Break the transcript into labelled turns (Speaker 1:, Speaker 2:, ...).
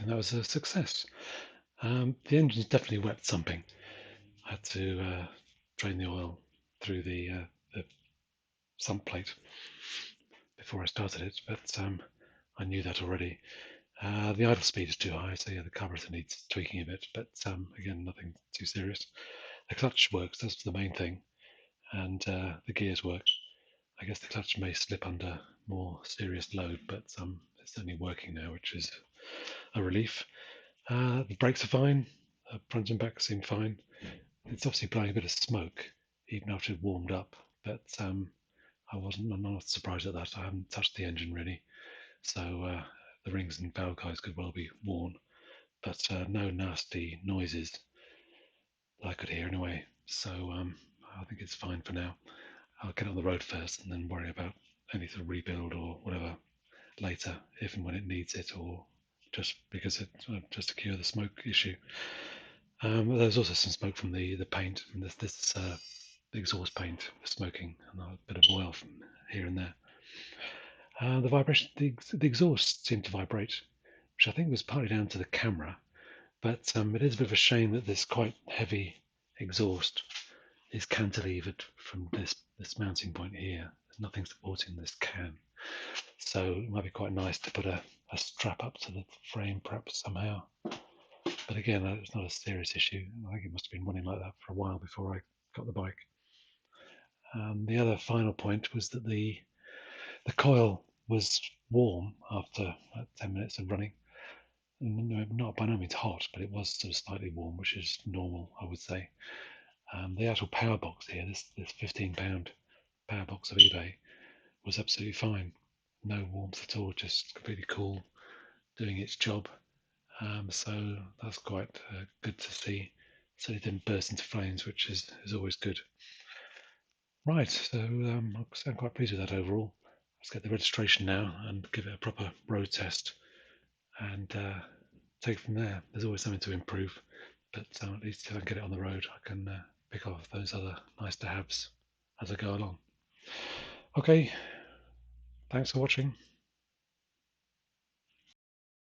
Speaker 1: and that was a success. The engine's definitely wet something. I had to drain the oil through the sump plate before I started it, but I knew that already. The idle speed is too high, so yeah, the carburetor needs tweaking a bit, but again, nothing too serious. The clutch works, that's the main thing, and the gears work. I guess the clutch may slip under more serious load, but it's certainly working now, which is a relief. The brakes are fine, front and back seem fine. It's obviously blowing a bit of smoke, even after it warmed up, but I'm not surprised at that. I haven't touched the engine really, so the rings and valve guides could well be worn, but no nasty noises that I could hear anyway. So I think it's fine for now. I'll get on the road first and then worry about any sort of rebuild or whatever later, if and when it needs it, or just because it just to cure the smoke issue. There's also some smoke from the paint, and this the exhaust paint was smoking, and a bit of oil from here and there. The vibration, the exhaust seemed to vibrate, which I think was partly down to the camera, but it is a bit of a shame that this quite heavy exhaust is cantilevered from this mounting point here. There's nothing supporting this can, so it might be quite nice to put a strap up to the frame perhaps somehow. But again, it's not a serious issue. I think it must have been running like that for a while before I got the bike. The other final point was that the coil was warm after 10 minutes of running. Not by no means hot, but it was sort of slightly warm, which is normal, I would say. The actual power box here, this £15 power box of eBay, was absolutely fine. No warmth at all, just completely cool, doing its job. So that's quite good to see. So it didn't burst into flames, which is always good. Right, so I'm quite pleased with that overall. Let's get the registration now and give it a proper road test and take it from there. There's always something to improve, but at least if I can get it on the road, I can pick off those other nice to haves as I go along. Okay, thanks for watching.